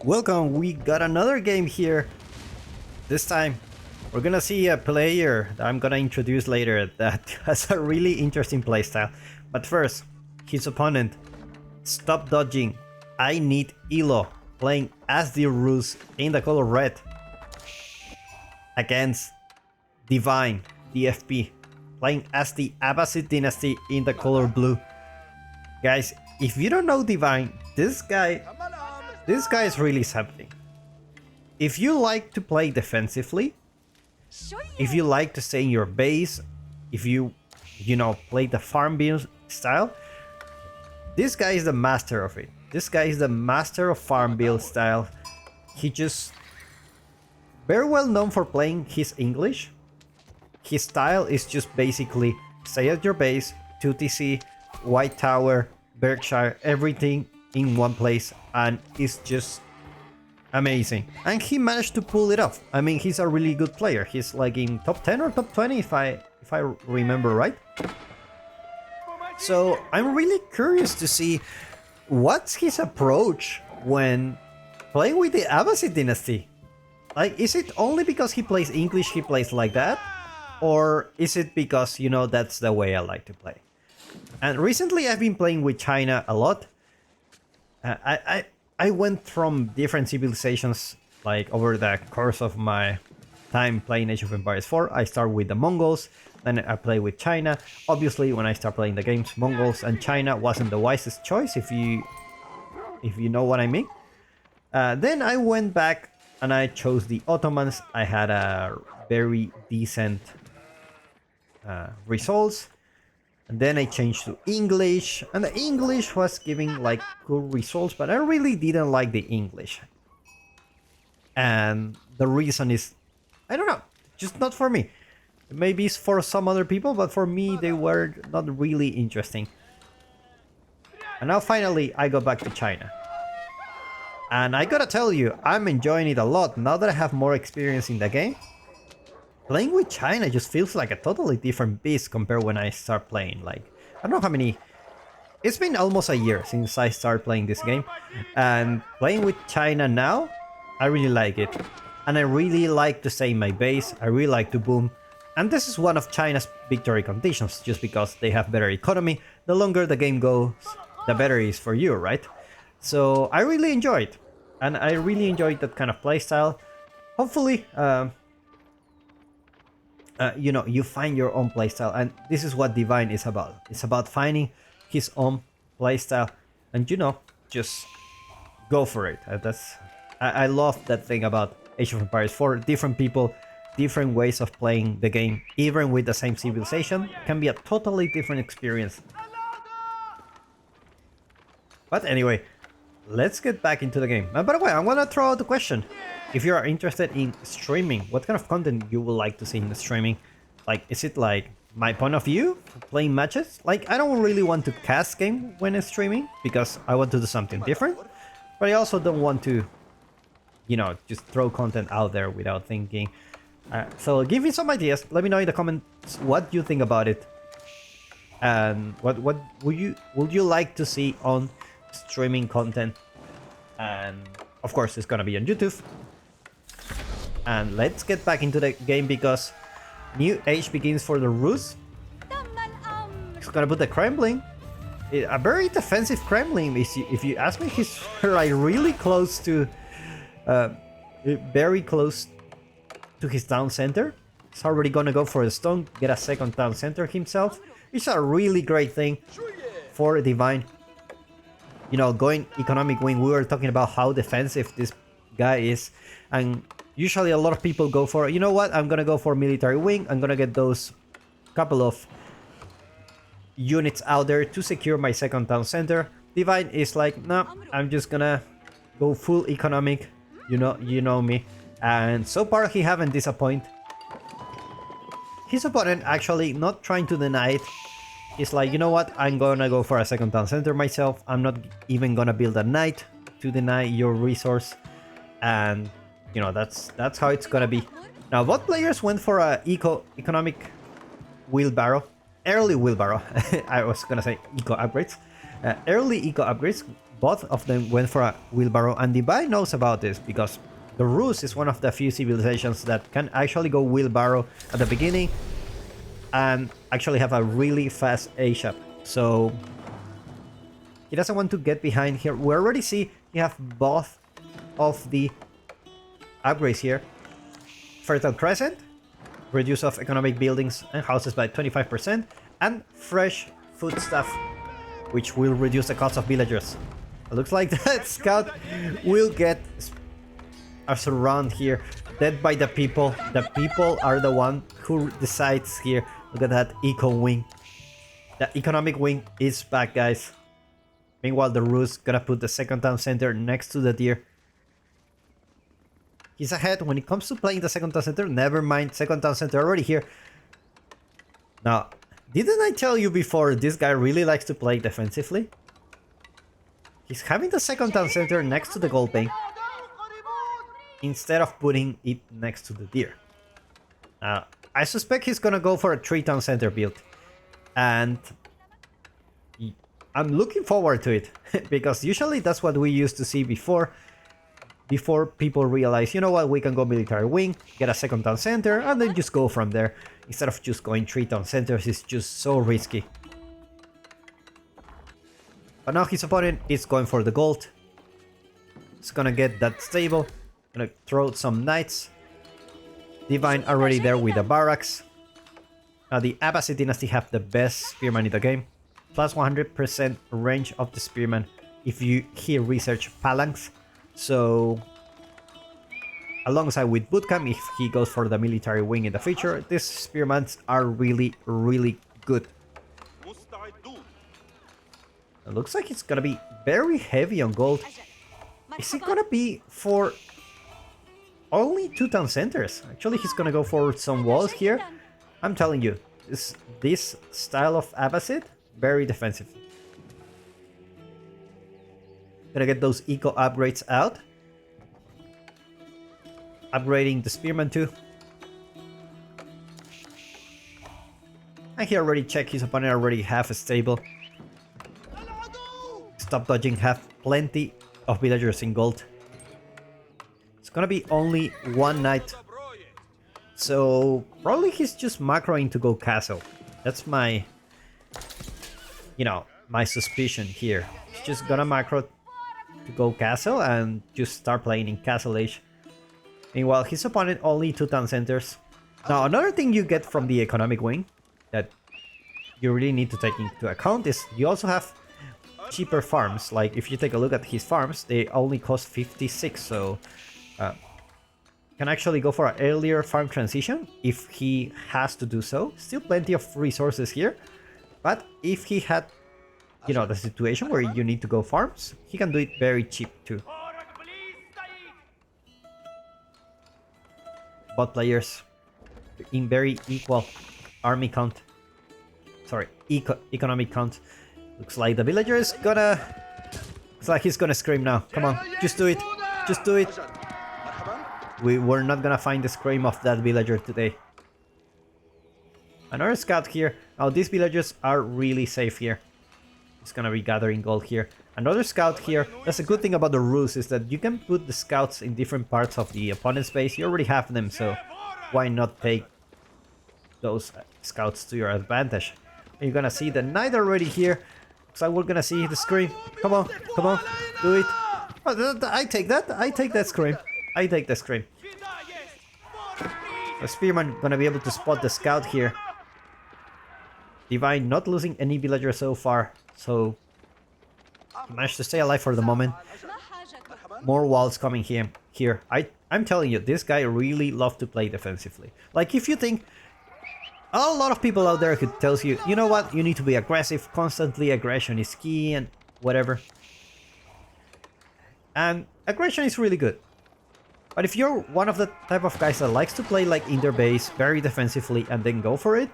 Welcome, we got another game here. This time, we're gonna see a player that I'm gonna introduce later that has a really interesting playstyle. But first, his opponent, Stop Dodging, I Need Elo, playing as the Rus in the color red, against Divine, DFP, playing as the Abbasid Dynasty in the color blue. Guys, if you don't know Divine, this guy is really something. If you like to play defensively, if you like to stay in your base, if you play the farm build style, this guy is the master of it. This guy is the master of farm build style. He just very well known for playing his English. His style is just basically stay at your base, 2TC, White Tower, Berkshire, everything in one place, and it's just amazing. And he managed to pull it off. I mean, he's a really good player. He's like in top 10 or top 20 if I remember right. So I'm really curious to see what's his approach when playing with the Abbasid Dynasty. Like, is it only because he plays English he plays like that? Or is it because, that's the way I like to play? And recently I've been playing with China a lot. I went from different civilizations like over the course of my time playing Age of Empires 4. I start with the Mongols, then I play with China. Obviously, when I start playing the games, Mongols and China wasn't the wisest choice, if you know what I mean. Then I went back and I chose the Ottomans. I had a very decent results. And then I changed to English, and the English was giving like good results, but I really didn't like the English. And the reason is, I don't know, just not for me. Maybe it's for some other people, but for me they were not really interesting. And now finally I go back to China. And I gotta tell you, I'm enjoying it a lot now that I have more experience in the game. Playing with China just feels like a totally different beast compared when I start playing. Like, I don't know how many... It's been almost a year since I started playing this game. And playing with China now, I really like it. And I really like to stay in my base. I really like to boom. And this is one of China's victory conditions, just because they have better economy. The longer the game goes, the better it is for you, right? So I really enjoy it. And I really enjoyed that kind of playstyle. Hopefully... you find your own playstyle, and this is what Divine is about. It's about finding his own playstyle, and just go for it. I love that thing about Age of Empires 4. Different people, different ways of playing the game, even with the same civilization, can be a totally different experience. But anyway, let's get back into the game. And by the way, I'm gonna throw out the question. If you are interested in streaming, what kind of content you would like to see in the streaming? Like, is it like my point of view, playing matches? Like, I don't really want to cast game when I'm streaming because I want to do something different. But I also don't want to, just throw content out there without thinking. So give me some ideas. Let me know in the comments what you think about it. And what would you like to see on streaming content? And of course, it's gonna be on YouTube. And let's get back into the game because new age begins for the Rus. He's gonna put the Kremlin. A very defensive Kremlin. If you ask me, he's like really close to, very close to his town center. He's already gonna go for the stone, get a second town center himself. It's a really great thing for Divine. Going economic wing. We were talking about how defensive this guy is, and usually a lot of people go for, I'm gonna go for military wing. I'm gonna get those couple of units out there to secure my second town center. Divine is like, no, I'm just gonna go full economic. You know me. And so far he haven't disappointed. His opponent actually not trying to deny it. He's like, I'm gonna go for a second town center myself. I'm not even gonna build a knight to deny your resource. And that's how it's gonna be. Now both players went for a economic wheelbarrow, early wheelbarrow. I was gonna say eco upgrades. Early eco upgrades, both of them went for a wheelbarrow, and Divine knows about this because the Rus is one of the few civilizations that can actually go wheelbarrow at the beginning and actually have a really fast ASAP. So he doesn't want to get behind here. We already see he have both of the upgrades here. Fertile Crescent, reduce of economic buildings and houses by 25%, and fresh foodstuff, which will reduce the cost of villagers. It looks like that scout will get surrounded here, dead by the people. The people are the one who decides here. Look at that eco wing. The economic wing is back, guys. Meanwhile, the Rus gonna put the second town center next to the deer. He's ahead when it comes to playing the second town center. Never mind, second town center already here. Now, didn't I tell you before this guy really likes to play defensively? He's having the second town center next to the gold bank instead of putting it next to the deer. Now, I suspect he's gonna go for a 3-town center build. And I'm looking forward to it because usually that's what we used to see before people realize, you know what, we can go military wing, get a second town center, and then just go from there. Instead of just going 3-town centers, it's just so risky. But now his opponent is going for the gold. He's gonna get that stable, gonna throw some knights. Divine already there with the barracks. Now the Abbasid Dynasty have the best spearman in the game. Plus 100% range of the spearman if you hear research phalanx. So alongside with bootcamp, if he goes for the military wing in the future, these spearmans are really, really good. It looks like it's gonna be very heavy on gold. Is it gonna be for only 2-town centers? Actually, he's gonna go for some walls here. I'm telling you, this style of Abbasid, very defensive. Gonna get those eco upgrades out. Upgrading the spearman too. And he already checked his opponent already have a stable. Stop dodging, have plenty of villagers in gold. It's gonna be only one knight. So probably he's just macroing to go castle. That's my, you know, my suspicion here. He's just gonna macro to go castle and just start playing in castle age. Meanwhile, his opponent only 2-town centers. Now another thing you get from the economic wing that you really need to take into account is you also have cheaper farms. Like if you take a look at his farms, they only cost 56, so can actually go for an earlier farm transition if he has to do so. Still plenty of resources here, but if he had, you know, the situation where you need to go farms, he can do it very cheap too. Bot players in very equal army count. Sorry, economic count. Looks like the villager is gonna... Looks like he's gonna scream now. Come on, just do it. Just do it. We were not gonna find the scream of that villager today. Another scout here. Now these villagers are really safe here. He's gonna be gathering gold here. Another scout here. That's a good thing about the rules is that you can put the scouts in different parts of the opponent's base. You already have them, so why not take those scouts to your advantage? And you're gonna see the knight already here. So we're gonna see the scream. Come on, come on, do it. Oh, I take that. I take that scream. I take the scream. The spearman gonna be able to spot the scout here. Divine not losing any villager so far, so he managed to stay alive for the moment. More walls coming here. I'm telling you, this guy really loves to play defensively. Like if you think a lot of people out there who tells you, you know what, you need to be aggressive, constantly aggression is key and whatever. And aggression is really good. But if you're one of the type of guys that likes to play like in their base, very defensively, and then go for it,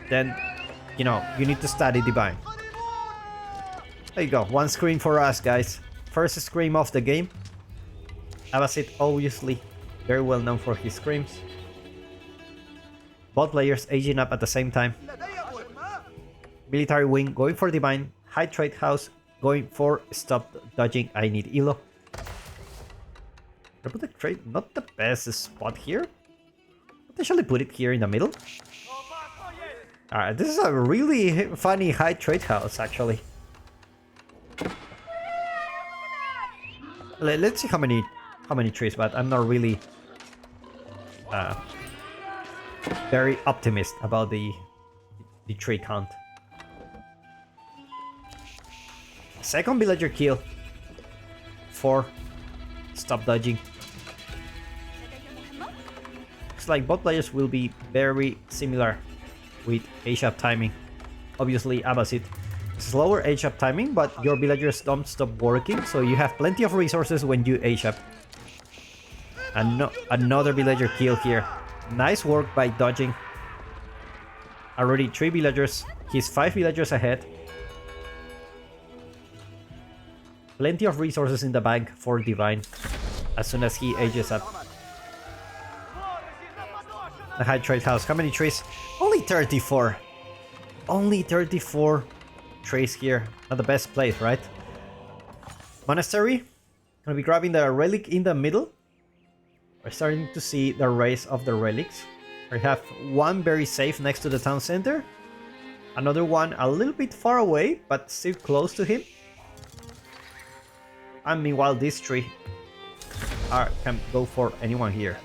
then, you know, you need to study Divine. There you go, one scream for us, guys. First scream of the game. Abbasid, obviously, very well known for his screams. Both players aging up at the same time. Military wing going for Divine. High trade house going for stop dodging. I need Elo. I put the trade, not the best spot here. Potentially put it here in the middle. Alright, this is a really funny high trade house actually. Let's see how many trees, but I'm not really very optimist about the tree count. Second villager kill. 4. Stop dodging. Looks like both players will be very similar with age-up timing. Obviously Abbasid slower age-up timing, but your villagers don't stop working, so you have plenty of resources when you age-up. And another villager kill here. Nice work by dodging. Already 3 villagers. He's 5 villagers ahead. Plenty of resources in the bank for Divine as soon as he ages up. The high trade house. How many trees? Only 34. Only 34 trees here. Not the best place, right? Monastery. Gonna be grabbing the relic in the middle. We're starting to see the race of the relics. We have one very safe next to the town center. Another one a little bit far away, but still close to him. And meanwhile, these 3 can go for anyone here.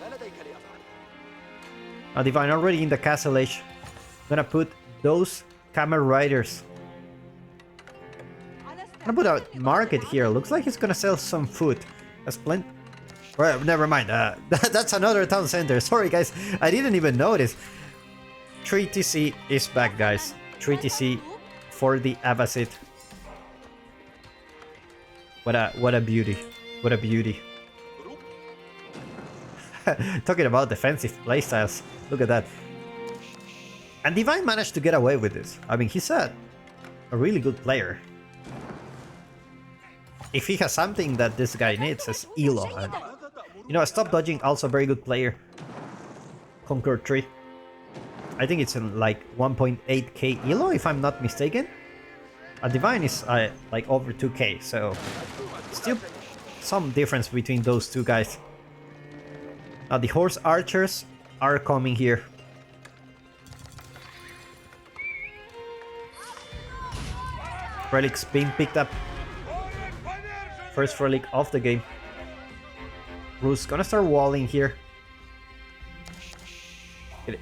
Now Divine already in the castle age. Gonna put those camel riders. Gonna put a market here. Looks like he's gonna sell some food. That's plenty. Well, never mind. That's another town center. Sorry guys, I didn't even notice. 3 TC is back, guys. 3 TC for the Abbasid. What a beauty. What a beauty. Talking about defensive playstyles. Look at that. And Divine managed to get away with this. I mean, he's a really good player. If he has something that this guy needs, it's Elo. And, you know, stop dodging, also a very good player. Conquer 3. I think it's like 1.8k Elo, if I'm not mistaken. A Divine is like over 2k, so still some difference between those two guys. Now the horse archers are coming here. Relics being picked up. First relic of the game. Bruce gonna start walling here.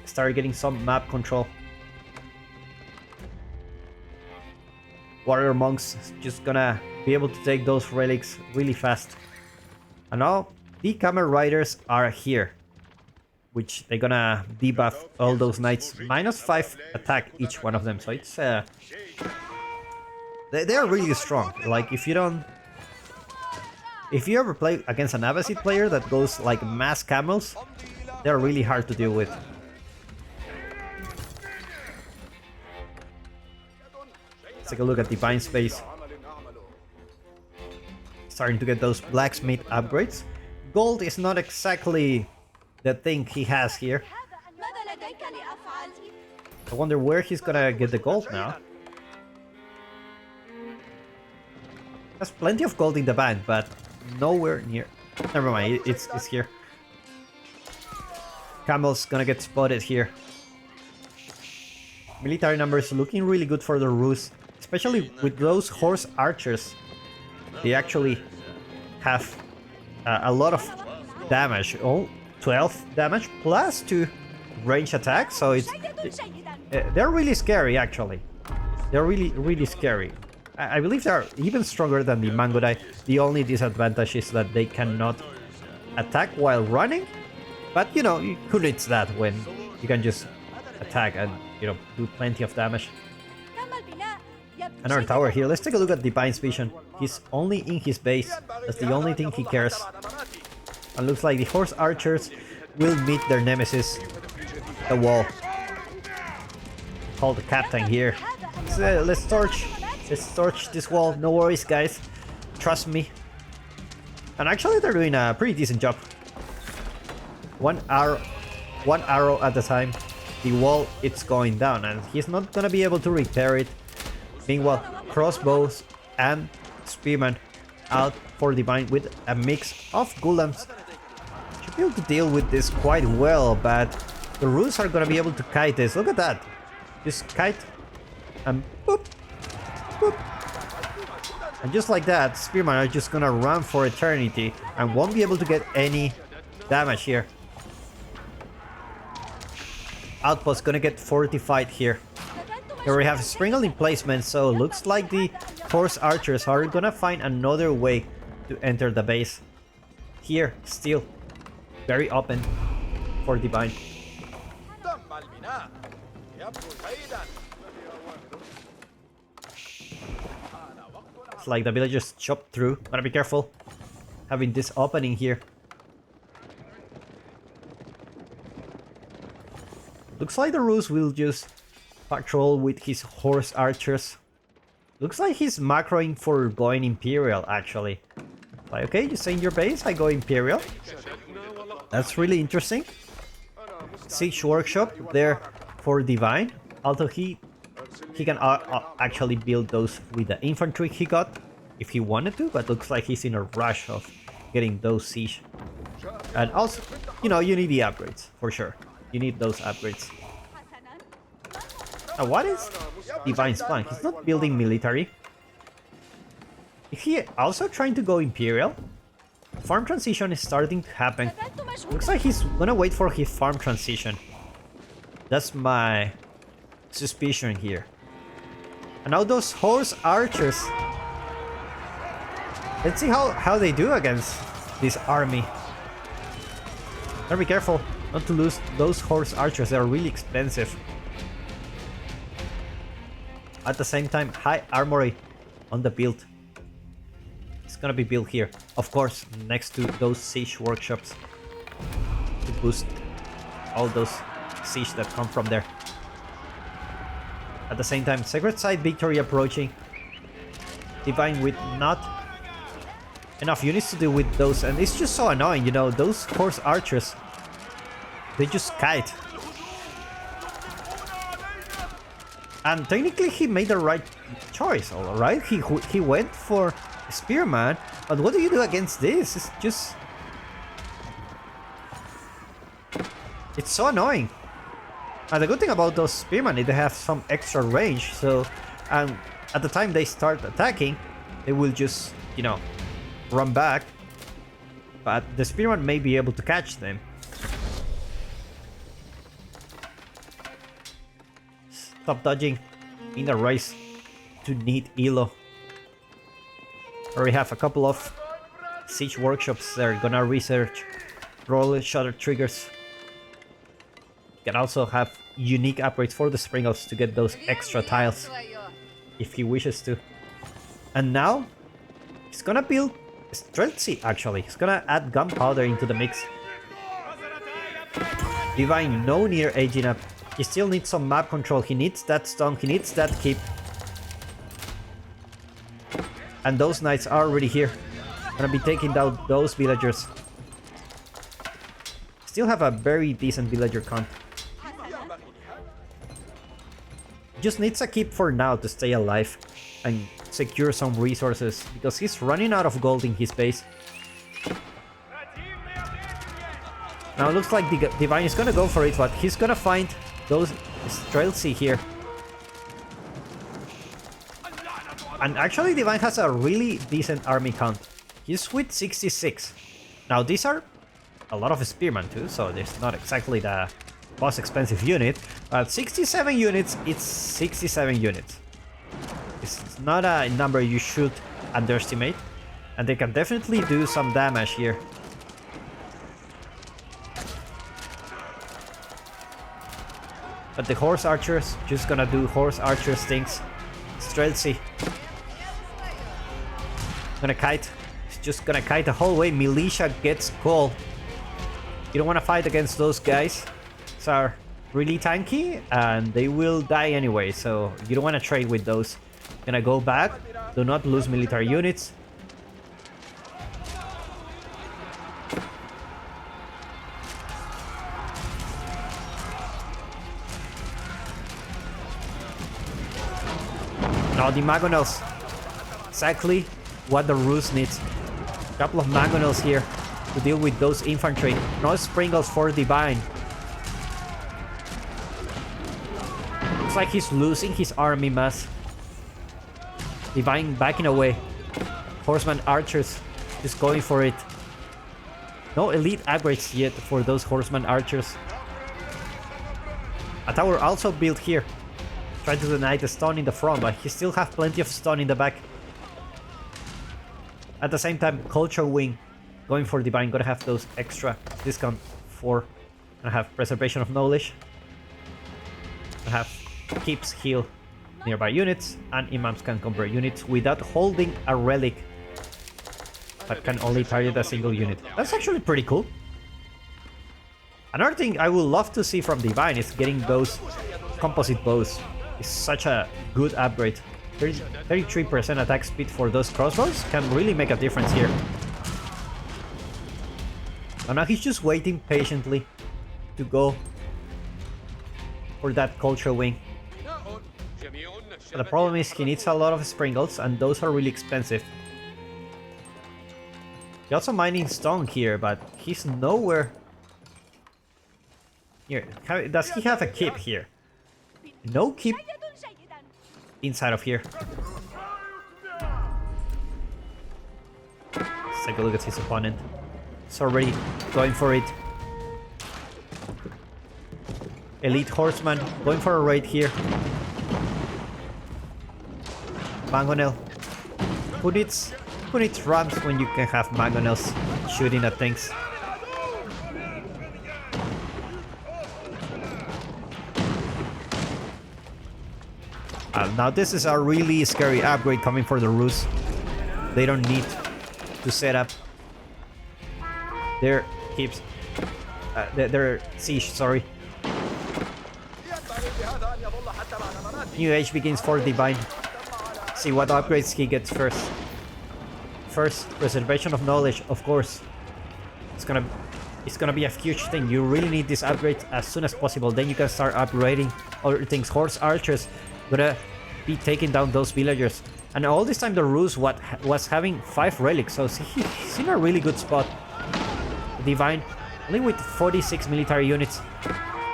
Start getting some map control. Warrior monks just gonna be able to take those relics really fast. And now the camel riders are here, which they're gonna debuff all those knights. -5 attack each one of them, so it's they're really strong. Like if you ever play against an Abbasid player that goes like mass camels, they're really hard to deal with. Let's take a look at Divine Space. Starting to get those blacksmith upgrades. Gold is not exactly the thing he has here. I wonder where he's gonna get the gold now. Has plenty of gold in the bank, but nowhere near. Never mind, it's here. Camel's gonna get spotted here. Military numbers looking really good for the Rus, especially with those horse archers. They actually have a lot of damage. Oh, 12 damage plus 2 range attack, so it's they're really scary actually. They're really scary. I believe they're even stronger than the Mangodai. The only disadvantage is that they cannot attack while running. But you know, who needs that when you can just attack and, you know, do plenty of damage. Another tower here. Let's take a look at Divine's vision. He's only in his base. That's the only thing he cares. And looks like the horse archers will meet their nemesis, the wall. Call the captain here. Let's torch this wall. No worries, guys. Trust me. And actually, they're doing a pretty decent job. One arrow at a time. The wall, it's going down, and he's not gonna be able to repair it. Meanwhile, crossbows and spearman out for Divine with a mix of Gulams. Should be able to deal with this quite well, but the Roos are gonna be able to kite this. Look at that. Just kite and boop, boop. And just like that, spearmen are just gonna run for eternity and won't be able to get any damage here. Outpost gonna get fortified here. Here we have Springle in placement, so looks like the horse archers are gonna find another way to enter the base. Here, still very open for Divine. It's like the villagers chopped through. Gotta be careful having this opening here. Looks like the Roos will just patrol with his horse archers. Looks like he's macroing for going Imperial, actually. Like, okay, you stay in your base, I go Imperial. That's really interesting. Siege Workshop there for Divine. Although he can actually build those with the infantry he got if he wanted to, but looks like he's in a rush of getting those siege. And also, you know, you need the upgrades, for sure. You need those upgrades. Now, what is Divine's plan? He's not building military. Is he also trying to go Imperial? Farm transition is starting to happen. Looks like he's gonna wait for his farm transition. That's my suspicion here. And now those horse archers. Let's see how they do against this army. Gotta be careful not to lose those horse archers. They are really expensive. At the same time, high armory on the build. It's gonna be built here, of course, next to those siege workshops to boost all those siege that come from there. At the same time, Sacred Site victory approaching. Divine with not enough units to deal with those, and it's just so annoying, you know, those horse archers. They just kite. And technically he made the right choice, alright? He went for Spearman, but what do you do against this? It's just... it's so annoying. And the good thing about those Spearmen is they have some extra range, so... and at the time they start attacking, they will just, you know, run back. But the Spearman may be able to catch them. Stop dodging in the race to need Elo. Or we have a couple of siege workshops that are gonna research roll shutter triggers. You can also have unique upgrades for the Springles to get those extra tiles if he wishes to. And now he's gonna build Streltsy, actually. He's gonna add gunpowder into the mix. Divine no near aging up. He still needs some map control. He needs that stone. He needs that keep. And those knights are already here. Gonna be taking down those villagers. Still have a very decent villager count. Just needs a keep for now to stay alive and secure some resources because he's running out of gold in his base. Now it looks like the Divine is gonna go for it, but he's gonna find those Streltsy here. And actually Divine has a really decent army count. He's with 66. Now these are a lot of Spearmen too, so it's not exactly the most expensive unit. But 67 units, it's 67 units. It's not a number you should underestimate. And they can definitely do some damage here. But the horse archers just gonna do horse archers things. Streltsy gonna kite. He's just gonna kite the whole way. Militia gets called. You don't want to fight against those guys. These are really tanky and they will die anyway, so you don't want to trade with those. Gonna go back. Do not lose military units. Now the Magonels. Exactly what the Rus needs. A couple of mangonels here to deal with those infantry. No sprinkles for Divine. Looks like he's losing his army mass. Divine backing away. Horseman archers just going for it. No elite upgrades yet for those horseman archers. A tower also built here. Trying to deny the stun in the front, but he still have plenty of stun in the back. At the same time, Culture Wing going for Divine. Gonna have those extra discount for... Gonna have Preservation of Knowledge. Gonna have Keeps Heal nearby units. And Imams can convert units without holding a relic. But can only target a single unit. That's actually pretty cool. Another thing I would love to see from Divine is getting those composite bows. It's such a good upgrade. 33% attack speed for those crossbows can really make a difference here. And now he's just waiting patiently to go for that Culture Wing. But the problem is he needs a lot of sprinkles, and those are really expensive. He's also mining stone here, but he's nowhere. Here, does he have a keep here? No keep inside of here. Let's take a look at his opponent. He's already going for it. Elite Horseman going for a raid here. Mangonel. Who needs rams when you can have mangonels shooting at things? Now this is a really scary upgrade coming for the Rus. They don't need to set up their keeps, their siege, sorry. New age begins for Divine. See what upgrades he gets first. First, Preservation of Knowledge, of course. It's gonna be a huge thing. You really need this upgrade as soon as possible. Then you can start upgrading other things. Horse archers gonna be taking down those villagers. And all this time the Rus was having 5 relics, so he's in a really good spot. Divine, only with 46 military units.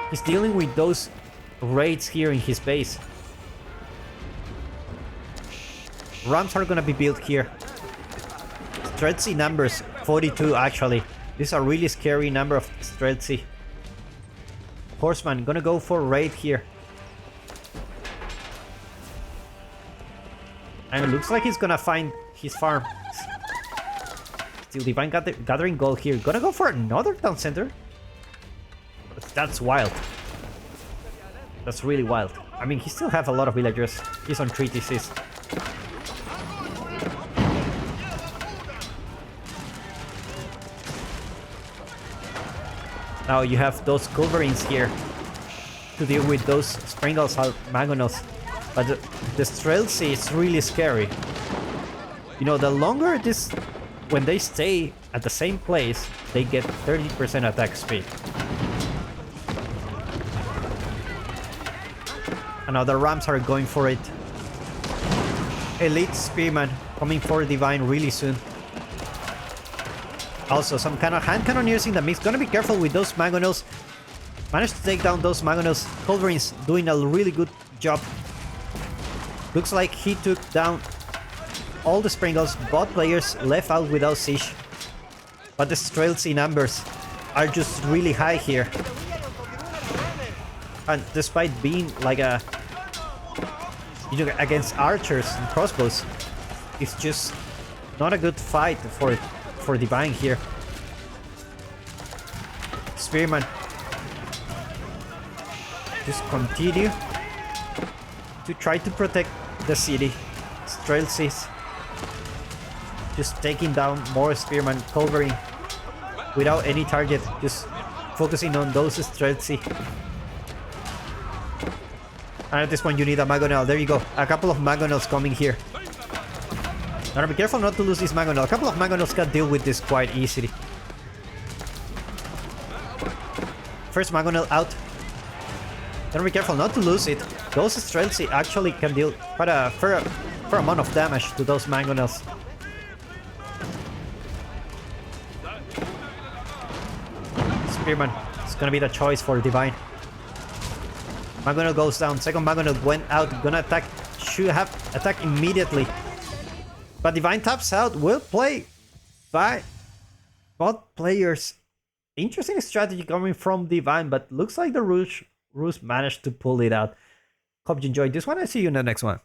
He's dealing with those raids here in his base. Rams are gonna be built here. Streltsy numbers, 42 actually. These are really scary number of Streltsy. Horseman gonna go for raid here. And it looks like he's gonna find his farm. Still Divine gathering gold here. Gonna go for another town center? That's wild. That's really wild. I mean, he still have a lot of villagers. He's on treatises. Now you have those culverins here to deal with those sprinkles or mangonels. But the Streltsy is really scary. You know, the longer this... When they stay at the same place, they get 30% attack speed. And now the Rams are going for it. Elite Spearman coming for Divine really soon. Also, some kind of hand cannoneers in the mix. Gonna be careful with those mangonels. Managed to take down those mangonels. Culverins doing a really good job. Looks like he took down all the sprinkles. Bot players left out without siege. But the Streltsy numbers are just really high here. And despite being like a... You know, against archers and crossbows, it's just not a good fight for Divine here. Spearman. Just continue to try to protect the city. Streltsys just taking down more Spearman, covering without any target, just focusing on those Streltsy. And at this point you need a Mangonel. There you go. A couple of Mangonels coming here. Now be careful not to lose this Mangonel. A couple of Mangonels can deal with this quite easily. First Mangonel out. Then be careful not to lose it. Those Streltsy actually can deal quite a fair amount of damage to those Mangonels. Spearman. It's gonna be the choice for Divine. Magono goes down. Second Magono went out. Gonna attack. Should have attack immediately. But Divine taps out. Will play by both players. Interesting strategy coming from Divine, but looks like the Roos managed to pull it out. Hope you enjoyed this one. I'll see you in the next one.